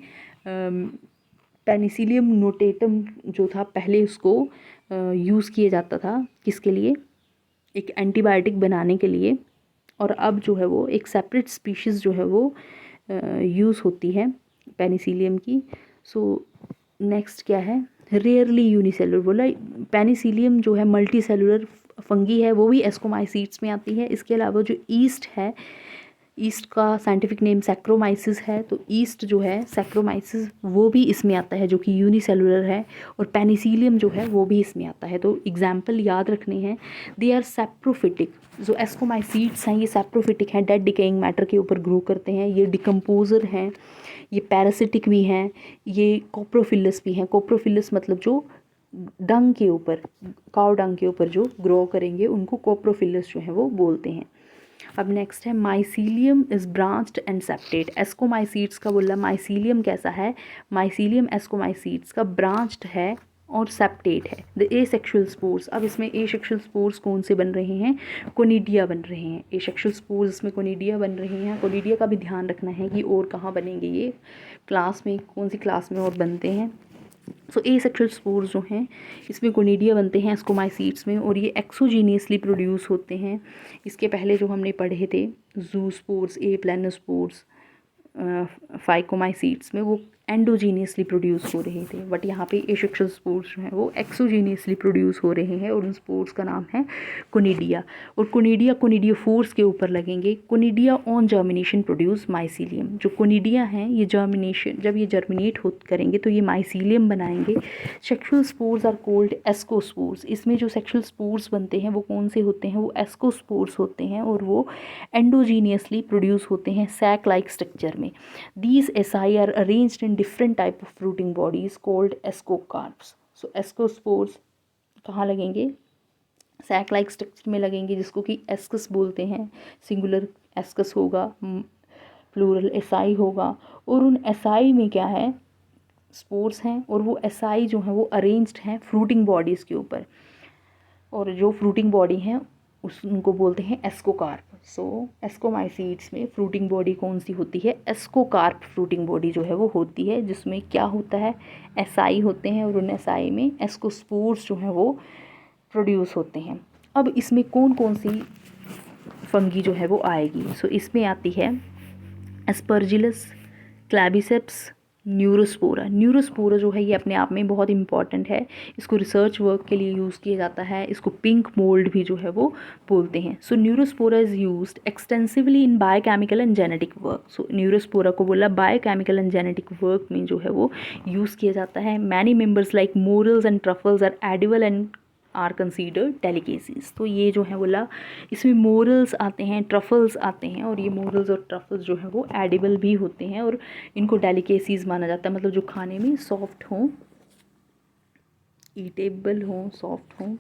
पेनिसिलियम नोटेटम जो था पहले उसको यूज़ किया जाता था किसके लिए, एक एंटीबायोटिक बनाने के लिए, और अब जो है वो एक सेपरेट स्पीशीज़ जो है वो यूज़ होती है पेनिसिलियम की। सो नेक्स्ट क्या है, रेयरली यूनिसेलुलर बोला। पेनिसिलियम जो है मल्टी सेलुलर फंगी है, वो भी एस्कोमाइसीट्स में आती है। इसके अलावा जो ईस्ट है, ईस्ट का साइंटिफिक नेम सैक्रोमाइसिस है, तो ईस्ट जो है सैक्रोमाइसिस वो भी इसमें आता है, जो कि यूनिसेलुलर है। और पेनिसिलियम जो है वो भी इसमें आता है। तो एग्जाम्पल याद रखने हैं, दे आर सैप्रोफिटिक। जो एस्कोमाइसीट्स हैं ये सैप्रोफिटिक हैं, डेड डिकेइंग मैटर के ऊपर ग्रो करते हैं, ये डिकम्पोजर हैं, ये पैरासिटिक भी हैं, ये कोप्रोफिलस भी हैं। कोप्रोफिलस मतलब जो डंग के ऊपर, काउ डंग के ऊपर जो ग्रो करेंगे उनको कोप्रोफिलस जो है वो बोलते हैं। अब नेक्स्ट है mycelium is branched and septate. Ascomycetes का बोला माइसीलियम कैसा है, माइसीलियम एस्कोमाइसीट्स का ब्रांच्ड है और सेप्टेट है। द एसेक्सुअल स्पोर्स, अब इसमें एसेक्सुअल स्पोर्स कौन से बन रहे हैं, कोनिडिया बन रहे हैं। एसेक्सुअल स्पोर्स इसमें कोनिडिया बन रहे हैं। कोनिडिया का भी ध्यान रखना है कि और कहाँ बनेंगे ये क्लास में, कौन सी क्लास में और बनते हैं। सो एसेक्सुअल स्पोर्स जो हैं इसमें कोनिडिया बनते हैं एस्कोमाइसीट्स में, और ये एक्सोजीनियसली प्रोड्यूस होते हैं। इसके पहले जो हमने पढ़े थे जूस्पोर्स, ए प्लानोस्पोर्स फाइकोमाइसीट्स में, वो एंडोजीनियसली प्रोड्यूस हो रहे थे, बट यहाँ पे एसेक्सुअल स्पोर्स जो हैं वो एक्सोजीनियसली प्रोड्यूस हो रहे हैं, और उन स्पोर्स का नाम है कोनिडिया। और कोनिडियोफोर्स के ऊपर लगेंगे। Conidia on germination produce mycelium. जो कोनिडिया हैं ये जर्मिनेशन, जब ये जर्मिनेट हो करेंगे तो ये माइसीलियम बनाएंगे। Sexual spores are called ascospores. इसमें जो सेक्सुअल स्पोर्स बनते हैं वो कौन से होते हैं, वो एस्कोस्पोर्स होते हैं, और वो एंडोजीनियसली प्रोड्यूस होते हैं सैक लाइक स्ट्रक्चर में। These asci are arranged in different type of fruiting bodies called ascocarps. So ascospores कहाँ लगेंगे, सैक लाइक स्ट्रक्चर में लगेंगे, जिसको कि एस्कस बोलते हैं। सिंगुलर एस्कस होगा, प्लूरल एसाई होगा, और उन एसाई में क्या है, स्पोर्स हैं, और वो एसाई जो हैं वो अरेंज्ड हैं फ्रूटिंग बॉडीज़ के ऊपर, और जो फ्रूटिंग बॉडी हैं उनको बोलते हैं एस्कोकार्प। सो एस्कोमाइसीड्स में फ्रूटिंग बॉडी कौन सी होती है, एस्कोकार्प फ्रूटिंग बॉडी जो है वो होती है, जिसमें क्या होता है, एसाई होते हैं, और उन एसाई में एस्कोस्पोर्स जो हैं वो प्रोड्यूस होते हैं। अब इसमें कौन कौन सी फंगी जो है वो आएगी। सो इसमें आती है एस्परजिलस, क्लैबिसेप्स, न्यूरोस्पोरा। न्यूरोस्पोरा जो है ये अपने आप में बहुत इंपॉर्टेंट है, इसको रिसर्च वर्क के लिए यूज़ किया जाता है। इसको पिंक मोल्ड भी जो है वो बोलते हैं। So neurospora is used extensively in biochemical and genetic work. So neurospora को बोला बायोकेमिकल एंड जेनेटिक वर्क में जो है वो यूज़ किया जाता है। Many members like morels and truffles are edible and are considered delicacies. तो ये जो है बोला इसमें मोरल्स आते हैं, ट्रफल्स आते हैं, और ये मोरल्स और ट्रफल्स जो है वो एडिबल भी होते हैं, और इनको डेलिकेसीज माना जाता है, मतलब जो खाने में सॉफ्ट हों, ईटेबल हों, सॉफ्ट हों।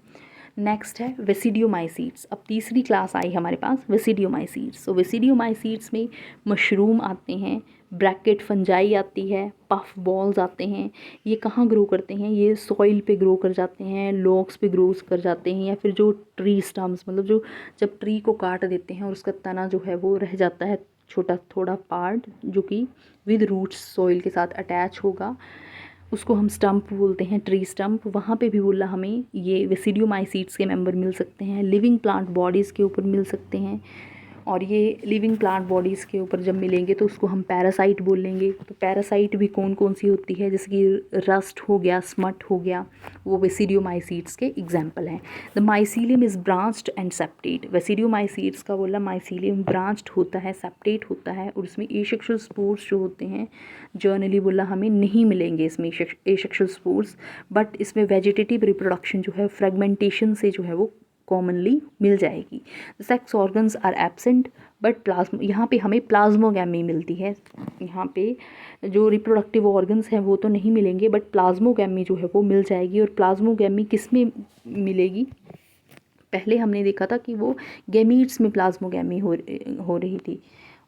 नेक्स्ट है वेसिडियोमाइसीड्स। अब तीसरी क्लास आई हमारे पास वेसिडियोमाइसीड्स। सो वेसिडियोमाइसीड्स में मशरूम आते हैं, ब्रैकेट फंजाई आती है, पफ बॉल्स आते हैं। ये कहाँ ग्रो करते हैं, ये सॉइल पे ग्रो कर जाते हैं, लॉग्स पे ग्रो कर जाते हैं, या फिर जो ट्री स्टम्स, मतलब जो जब ट्री को काट देते हैं और उसका तना जो है वो रह जाता है छोटा थोड़ा पार्ट, जो कि विद रूट्स सॉइल के साथ अटैच होगा, उसको हम स्टम्प बोलते हैं, ट्री स्टम्प। वहाँ पे भी बोला हमें ये वेसिडियोमाइसीड्स के मेंबर मिल सकते हैं। लिविंग प्लांट बॉडीज़ के ऊपर मिल सकते हैं, और ये लिविंग प्लांट बॉडीज़ के ऊपर जब मिलेंगे तो उसको हम पैरासाइट बोलेंगे। तो पैरासाइट भी कौन कौन सी होती है, जैसे कि रस्ट हो गया, स्मट हो गया, वो वेसिडियोमाइसीड्स के एग्जाम्पल हैं। The mycelium is branched and septate. Basidiomycetes का बोला माइसीलियम ब्रांच्ड होता है, सेप्टेट होता है, और उसमें एसेक्सुअल स्पोर्स जो होते हैं जर्नली बोला हमें नहीं मिलेंगे इसमें एसेक्सुअल स्पोर्स, बट इसमें वेजिटेटिव रिप्रोडक्शन जो है फ्रेगमेंटेशन से जो है वो कॉमनली मिल जाएगी। Sex organs are absent but plasma, यहाँ पे हमें प्लाज्मोगैमी मिलती है। यहाँ पे जो रिप्रोडक्टिव ऑर्गन्स हैं वो तो नहीं मिलेंगे, बट प्लाज्मोगैमी जो है वो मिल जाएगी। और प्लाज्मोगैमी किस में मिलेगी, पहले हमने देखा था कि वो गैमीट्स में प्लाज्मोगैमी हो रही थी,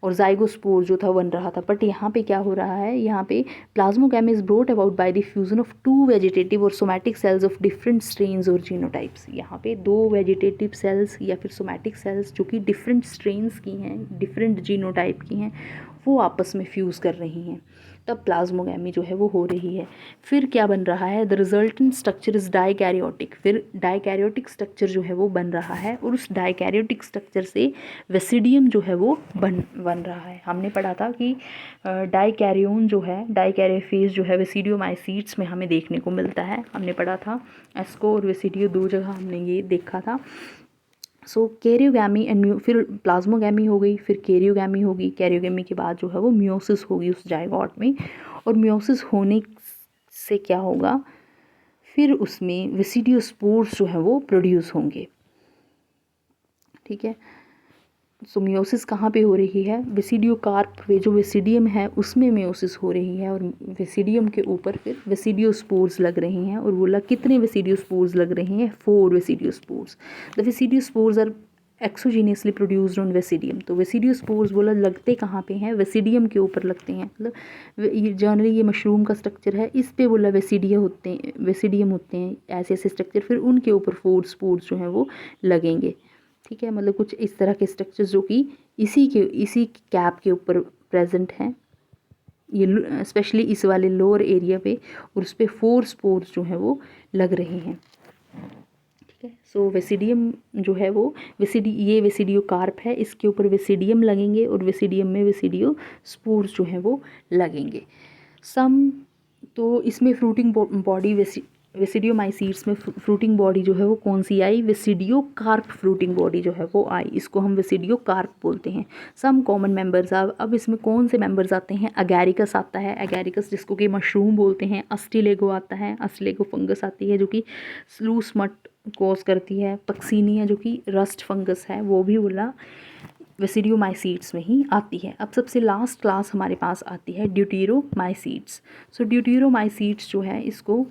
और जाइगोस्पोर जो था बन रहा था, बट यहाँ पे क्या हो रहा है, यहाँ पे plasmogamy is brought about by the fusion of two vegetative और somatic cells of different strains और जीनोटाइप्स। यहाँ पे दो वेजिटेटिव सेल्स या फिर सोमैटिक सेल्स जो कि डिफरेंट स्ट्रेन्स की हैं, डिफरेंट जीनोटाइप की हैं, वो आपस में फ्यूज़ कर रही हैं, तब प्लाज्मोगैमी जो है वो हो रही है। फिर क्या बन रहा है, the resultant structure is dikaryotic. फिर डाइकैरियोटिक स्ट्रक्चर जो है वो बन रहा है, और उस डाइकैरियोटिक स्ट्रक्चर से वेसिडियम जो है वो बन रहा है। हमने पढ़ा था कि डाइकैरियोन जो है, डाइकैरियोफेज जो है वेसिडियोमाइसीड्स में हमें देखने को मिलता है। हमने पढ़ा था एस्को और वेसिडियो दो जगह हमने ये देखा था। सो कैरियोगैमी एंड फिर प्लाज्मोगैमी हो गई, फिर कैरियोगैमी होगी। कैरियोगैमी के बाद जो है वो मियोसिस होगी उस जाइगोट में, और मियोसिस होने से क्या होगा, फिर उसमें वेसिडियोस्पोर्स जो है वो प्रोड्यूस होंगे। ठीक है, सो मियोसिस कहाँ पे हो रही है, वेसिडियोकार्प पे जो वेसिडियम है उसमें मियोसिस हो रही है, और वेसिडियम के ऊपर फिर वेसिडियोस्पोर्स लग रही हैं। और बोला कितने वेसिडियोस्पोर्स लग रहे हैं, 4 basidiospores. The basidiospores are exogenously produced on basidium. तो वेसिडियोस्पोर्स बोला लगते कहाँ पे हैं, वेसिडियम के ऊपर लगते हैं। मतलब ये जनरली ये मशरूम का स्ट्रक्चर है, इस पे बोला वेसिडियम होते हैं ऐसे ऐसे स्ट्रक्चर, फिर उनके ऊपर 4 स्पोर्स जो हैं वो लगेंगे। ठीक है, मतलब कुछ इस तरह के स्ट्रक्चर्स जो कि इसी कैप के ऊपर प्रेजेंट हैं, ये स्पेशली इस वाले लोअर एरिया पे, और उस पर 4 स्पोर्स जो हैं वो लग रहे हैं। ठीक है, सो वेसिडियम जो है वो ये वेसिडियोकार्प है, इसके ऊपर वेसिडियम लगेंगे, और वेसिडियम में वेसिडियो स्पोर्स जो हैं वो लगेंगे। सम, तो इसमें फ्रूटिंग बॉडी विसिडियोमाइसीट्स में फ्रूटिंग बॉडी जो है वो कौन सी आई, विसिडियो कार्प फ्रूटिंग बॉडी जो है वो आई, इसको हम विसिडियो कार्प बोलते हैं। सम कॉमन मेंबर्स, अब इसमें कौन से मेंबर्स आते हैं, अगैरिकस आता है, अगैरिकस जिसको कि मशरूम बोलते हैं, अस्टिलेगो आता है, अस्टिलेगो फंगस आती है जो कि स्लूस मट कॉज करती है, पक्सीनिया जो कि रस्ट फंगस है वो भी बोला विसिडियोमाइसीट्स में ही आती है। अब सबसे लास्ट क्लास हमारे पास आती है ड्यूटेरोमाइसीट्स। सो ड्यूटेरोमाइसीट्स जो है इसको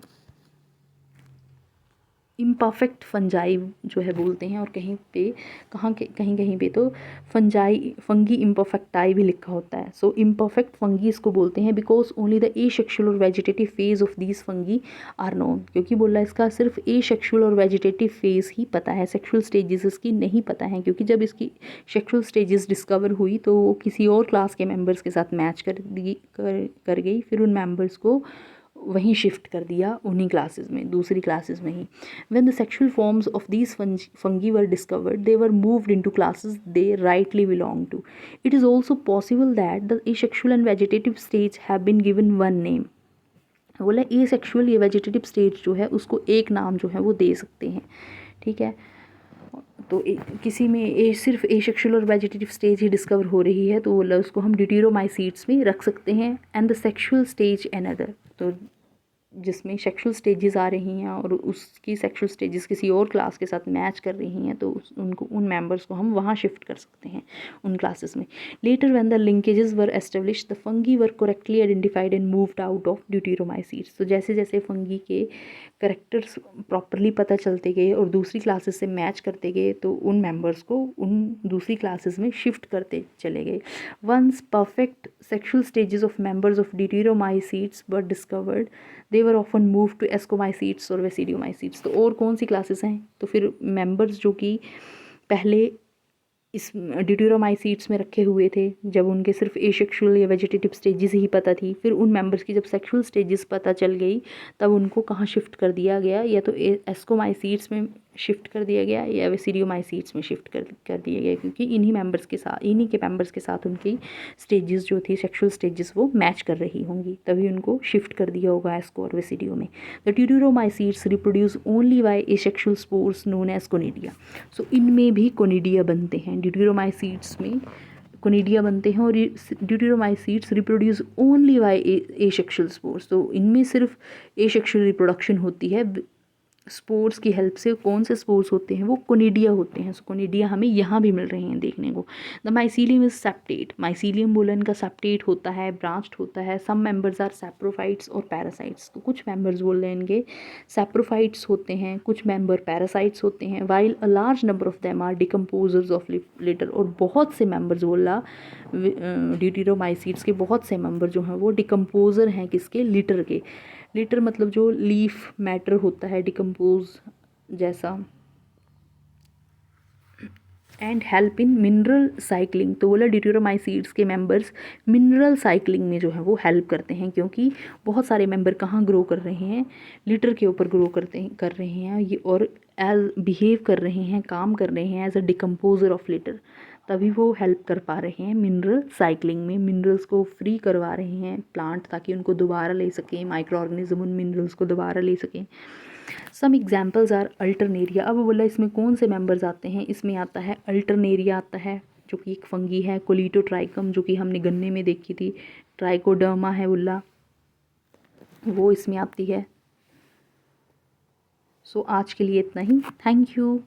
इम्परफेक्ट फंजाई जो है बोलते हैं, और कहीं पे कहीं कहीं पे तो फंगी इम्परफेक्टाई भी लिखा होता है। सो इम्परफेक्ट फंगी इसको बोलते हैं बिकॉज ओनली द एसेक्सुअल और vegetative phase of these fungi are known, क्योंकि बोला इसका सिर्फ एसेक्सुअल और वेजिटेटिव फेज ही पता है, सेक्सुअल स्टेजेस इसकी नहीं पता है, क्योंकि जब इसकी सेक्सुअल स्टेजेस डिस्कवर हुई तो वो किसी और क्लास के मेम्बर्स के साथ मैच कर गई, फिर उन मेम्बर्स को वहीं शिफ्ट कर दिया उन्हीं क्लासेस में, दूसरी क्लासेस में ही। When the sexual forms of these fungi were discovered, they were moved into classes they rightly belong to. It is also possible that the asexual and vegetative stage have been given one name. बोला asexual या vegetative stage जो है उसको एक नाम जो है वो दे सकते हैं, ठीक है। तो किसी में सिर्फ एसेक्सुअल और वेजिटेटिव स्टेज ही डिस्कवर हो रही है तो बोला उसको हम ड्यूटेरोमाइसीट्स में रख सकते हैं, and the sexual stage another, तो जिसमें सेक्सुअल स्टेजेस आ रही हैं और उसकी सेक्सुअल स्टेजेस किसी और क्लास के साथ मैच कर रही हैं तो उनको उन मेंबर्स को हम वहाँ शिफ्ट कर सकते हैं उन क्लासेस में। Later when the linkages were establish the fungi were correctly identified and moved out of deuteromycetes. तो जैसे जैसे फंगी के करेक्टर्स प्रॉपरली पता चलते गए और दूसरी क्लासेस से मैच करते गए तो उन मेंबर्स को उन दूसरी क्लासेस में शिफ्ट करते चले गए। Once perfect sexual stages of members of deuteromycetes were discovered, they were often moved to ascomycetes और वेसिडियोमाइसीट्स। तो और कौन सी क्लासेस हैं, तो फिर मेंबर्स जो कि पहले इस ड्यूटेरोमाइसीट्स में रखे हुए थे जब उनके सिर्फ एसेक्सुअल या वेजिटेटिव स्टेजेस ही पता थी, फिर उन मेंबर्स की जब सेक्सुअल स्टेजेस पता चल गई तब उनको कहाँ शिफ्ट कर दिया गया, या तो एस्कोमाइसीट्स में शिफ्ट कर दिया गया या वेसिडियोमाइसीट्स में शिफ्ट कर दिया गया, क्योंकि इन्हीं के मेंबर्स के साथ उनकी स्टेजेस जो थी सेक्सुअल स्टेजेस वो मैच कर रही होंगी, तभी उनको शिफ्ट कर दिया होगा एस्को और वेसिडियो में। The deuteromycetes reproduce only by asexual spores known as conidia. So इनमें भी कोनिडिया बनते हैं, ड्यूटेरोमाइसीट्स में कोनिडिया बनते हैं, और deuteromycetes reproduce only by asexual spores. तो इनमें सिर्फ एसेक्सुअल रिप्रोडक्शन होती है स्पोर्स की हेल्प से। कौन से स्पोर्स होते हैं, वो कोनिडिया होते हैं। सो कोनिडिया हमें यहाँ भी मिल रहे हैं देखने को। The mycelium is septate, mycelium बोला इनका सेप्टेट होता है, ब्रांच्ड होता है। सम मेंबर्स आर सैप्रोफाइट्स और पैरासाइट्स, तो कुछ मेंबर्स बोल रहे हैं इनके सैप्रोफाइट्स होते हैं, कुछ मेंबर पैरासाइट्स होते हैं। While a large number of them are decomposers of litter, और बहुत से मेंबर्स बोला ड्यूटेरोमाइसीट्स के बहुत से मेंबर जो हैं वो डिकम्पोजर हैं, किसके, लिटर के। लिटर मतलब जो लीफ मैटर होता है डिकम्पोज जैसा। And help in mineral cycling, तो बोला ड्यूटेरोमाइसीट्स के मेंबर्स मिनरल साइक्लिंग में जो है वो हेल्प करते हैं, क्योंकि बहुत सारे मेंबर कहाँ ग्रो कर रहे हैं, लिटर के ऊपर ग्रो कर रहे हैं ये, और एज बिहेव कर रहे हैं, काम कर रहे हैं as a decomposer of litter, तभी वो हेल्प कर पा रहे हैं मिनरल साइक्लिंग में। मिनरल्स को फ्री करवा रहे हैं प्लांट ताकि उनको दोबारा ले सकें, माइक्रो ऑर्गेनिज्म उन मिनरल्स को दोबारा ले सकें। Some examples are Alternaria. अब बोला इसमें कौन से मेंबर्स आते हैं, इसमें आता है अल्टरनेरिया आता है जो कि एक फंगी है, कोलिटोट्राइकम जो कि हमने गन्ने में देखी थी, ट्राइकोडर्मा है बोला वो इसमें आती है। सो आज के लिए इतना ही, थैंक यू।